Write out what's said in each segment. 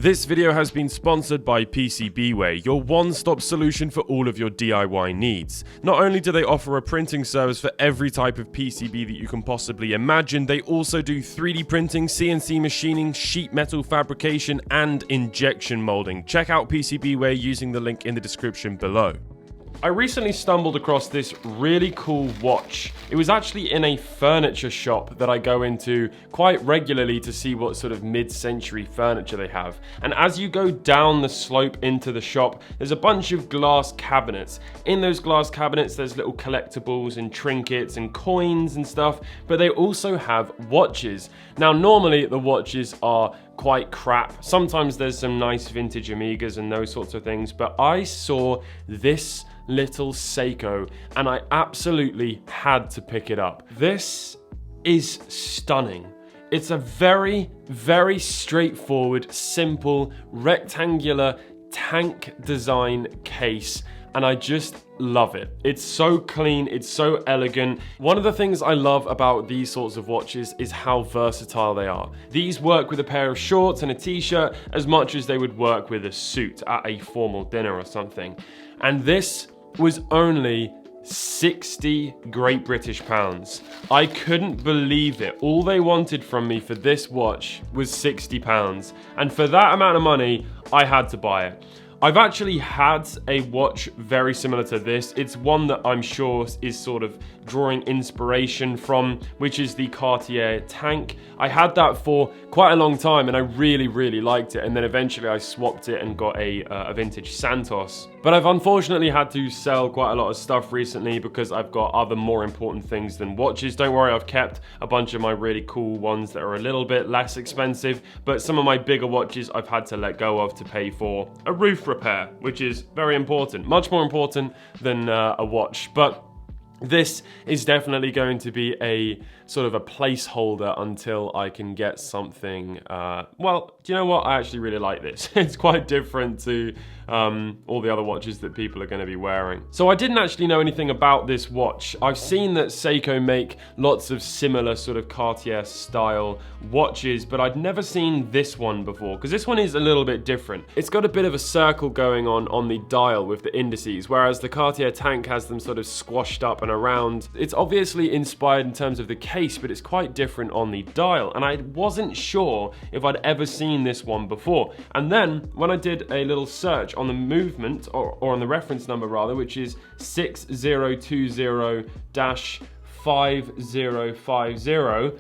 This video has been sponsored by PCBWay, your one-stop solution for all of your DIY needs. Not only do they offer a printing service for every type of PCB that you can possibly imagine, they also do 3D printing, CNC machining, sheet metal fabrication, and injection molding. Check out PCBWay using the link in the description below. I recently stumbled across this really cool watch. It was actually in a furniture shop that I go into quite regularly to see what sort of mid-century furniture they have. And as you go down the slope into the shop, there's a bunch of glass cabinets. In those glass cabinets, there's little collectibles and trinkets and coins and stuff, but they also have watches. Now, normally the watches are quite crap. Sometimes there's some nice vintage Amigas and those sorts of things, but I saw this little Seiko and I absolutely had to pick it up. This is stunning. It's a very, very straightforward, simple, rectangular tank design case, and I just love it. It's so clean, it's so elegant. One of the things I love about these sorts of watches is how versatile they are. These work with a pair of shorts and a t-shirt as much as they would work with a suit at a formal dinner or something. And this was only 60 Great British pounds. I couldn't believe it. All they wanted from me for this watch was 60 pounds. And for that amount of money, I had to buy it. I've actually had a watch very similar to this. It's one that I'm sure is sort of drawing inspiration from, which is the Cartier Tank. I had that for quite a long time and I really, really liked it. And then eventually I swapped it and got a vintage Santos. But I've unfortunately had to sell quite a lot of stuff recently because I've got other more important things than watches. Don't worry, I've kept a bunch of my really cool ones that are a little bit less expensive, but some of my bigger watches I've had to let go of to pay for a roof repair, which is very important, much more important than a watch. But this is definitely going to be a sort of a placeholder until I can get something, well, do you know what? I actually really like this. It's quite different to all the other watches that people are going to be wearing. So I didn't actually know anything about this watch. I've seen that Seiko make lots of similar sort of Cartier style watches, but I'd never seen this one before because this one is a little bit different. It's got a bit of a circle going on the dial with the indices, whereas the Cartier Tank has them sort of squashed up and around. It's obviously inspired in terms of the case, but it's quite different on the dial, and I wasn't sure if I'd ever seen this one before. And then when I did a little search on the movement, or on the reference number rather, which is 6020-5050,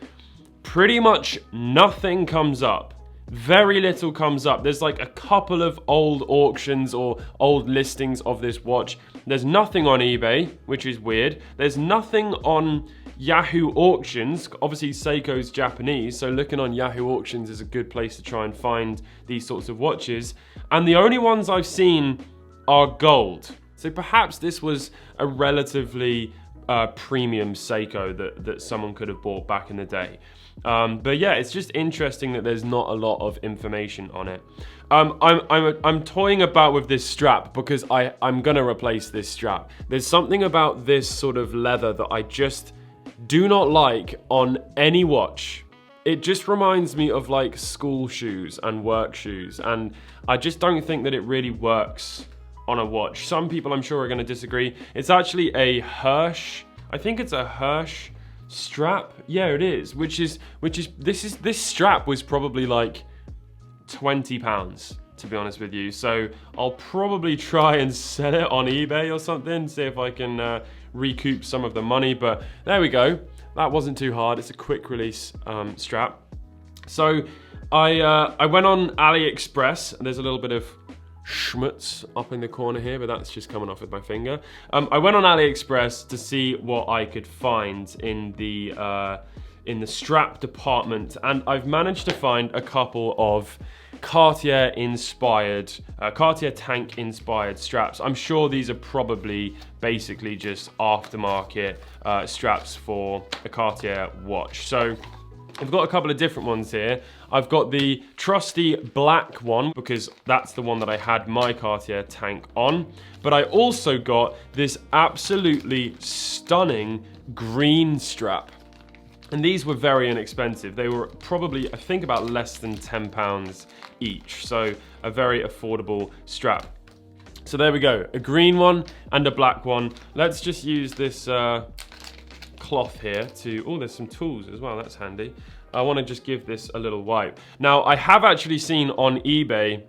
pretty much nothing comes up. Very little comes up. There's like a couple of old auctions or old listings of this watch. There's nothing on eBay, which is weird. There's nothing on Yahoo Auctions. Obviously Seiko's Japanese, so looking on Yahoo Auctions is a good place to try and find these sorts of watches. And the only ones I've seen are gold. So perhaps this was a relatively premium Seiko that someone could have bought back in the day. But yeah, it's just interesting that there's not a lot of information on it. I'm toying about with this strap because I'm gonna replace this strap. There's something about this sort of leather that I just do not like on any watch. It just reminds me of like school shoes and work shoes, and I just don't think that it really works on a watch. Some people I'm sure are going to disagree. It's actually a Hirsch. I think it's a Hirsch strap. Yeah, it is. This strap was probably like 20 pounds, to be honest with you. So I'll probably try and sell it on eBay or something, see if I can recoup some of the money. But there we go. That wasn't too hard. It's a quick release strap. So I went on AliExpress. There's a little bit of schmutz up in the corner here, but that's just coming off with my finger. I went on AliExpress to see what I could find in the strap department, and I've managed to find a couple of Cartier Tank inspired straps. I'm sure these are probably basically just aftermarket straps for a Cartier watch. So I've got a couple of different ones here. I've got the trusty black one because that's the one that I had my Cartier Tank on. But I also got this absolutely stunning green strap. And these were very inexpensive. They were probably, I think, about less than £10 each. So a very affordable strap. So there we go, a green one and a black one. Let's just use this cloth here to, oh, there's some tools as well, that's handy. I want to just give this a little wipe. Now, I have actually seen on eBay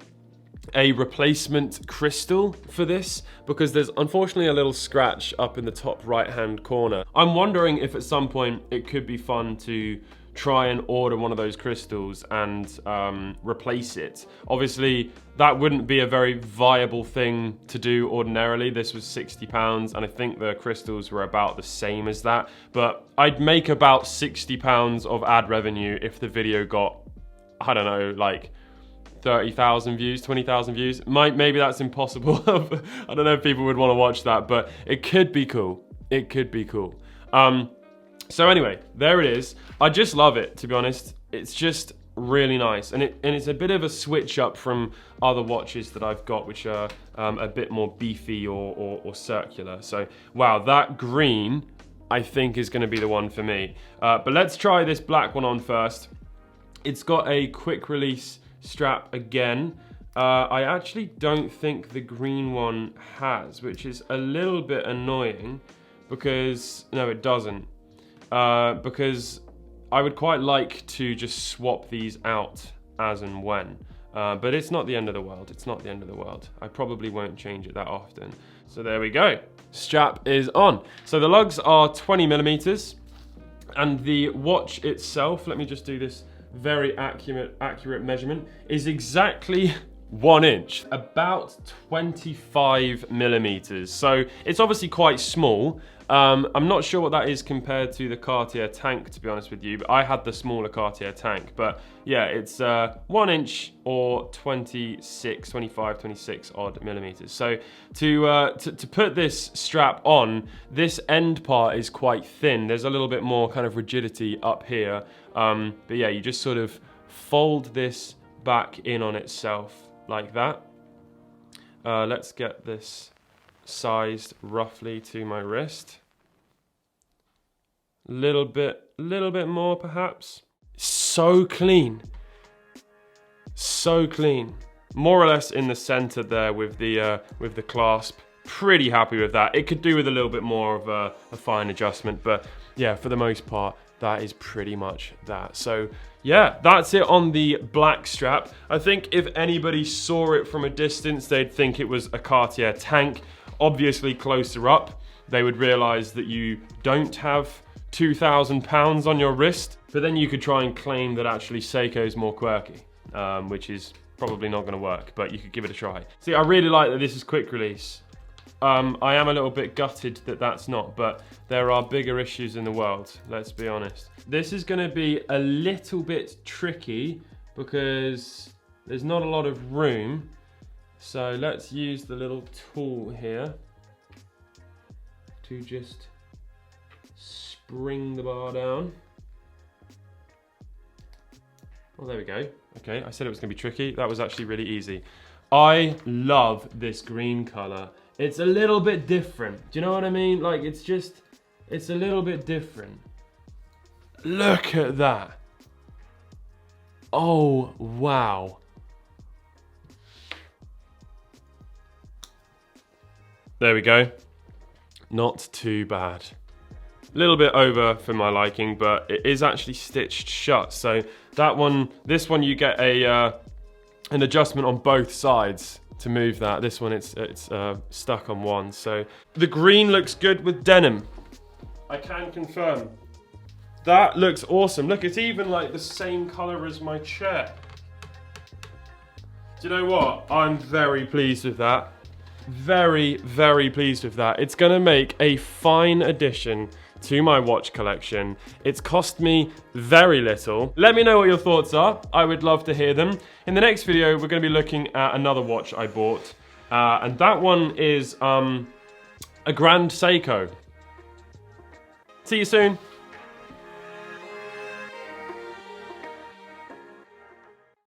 a replacement crystal for this because there's unfortunately a little scratch up in the top right hand corner. I'm wondering if at some point it could be fun to try and order one of those crystals and replace it. Obviously, that wouldn't be a very viable thing to do ordinarily. This was £60 and I think the crystals were about the same as that. But I'd make about £60 of ad revenue if the video got, I don't know, like 30,000 views, 20,000 views. Maybe that's impossible. I don't know if people would want to watch that, but it could be cool. It could be cool. So anyway, there it is. I just love it, to be honest. It's just really nice. And it's a bit of a switch up from other watches that I've got, which are a bit more beefy or circular. So, wow, that green, I think, is going to be the one for me. But let's try this black one on first. It's got a quick release strap again. I actually don't think the green one has, which is a little bit annoying because, no, it doesn't. Because I would quite like to just swap these out as and when. But it's not the end of the world. It's not the end of the world. I probably won't change it that often. So there we go. Strap is on. So the lugs are 20 millimeters. And the watch itself, let me just do this very accurate measurement, is exactly 1 inch, about 25 millimeters. So it's obviously quite small. I'm not sure what that is compared to the Cartier tank, to be honest with you, but I had the smaller Cartier tank. But yeah, it's 1 inch or 25, 26 odd millimeters. So to put this strap on, this end part is quite thin. There's a little bit more kind of rigidity up here. But yeah, you just sort of fold this back in on itself like that. Let's get this sized roughly to my wrist. Little bit more perhaps. So clean. So clean. More or less in the center there with the clasp. Pretty happy with that. It could do with a little bit more of a fine adjustment, but yeah, for the most part, that is pretty much that. So yeah, that's it on the black strap. I think if anybody saw it from a distance, they'd think it was a Cartier tank. Obviously closer up, they would realize that you don't have 2,000 pounds on your wrist, but then you could try and claim that actually Seiko's more quirky, which is probably not gonna work, but you could give it a try. See, I really like that this is quick release. I am a little bit gutted that that's not, but there are bigger issues in the world, let's be honest. This is gonna be a little bit tricky because there's not a lot of room. So let's use the little tool here to just spring the bar down. Oh, there we go. Okay, I said it was gonna be tricky. That was actually really easy. I love this green color. It's a little bit different. Do you know what I mean? Like, it's a little bit different. Look at that. Oh, wow. There we go. Not too bad. A little bit over for my liking, but it is actually stitched shut. So that one, this one you get an adjustment on both sides to move that. This one it's stuck on one. So the green looks good with denim. I can confirm. That looks awesome. Look, it's even like the same color as my chair. Do you know what? I'm very pleased with that. Very, very pleased with that. It's gonna make a fine addition to my watch collection. It's cost me very little. Let me know what your thoughts are. I would love to hear them. In the next video, we're gonna be looking at another watch I bought. And that one is a Grand Seiko. See you soon.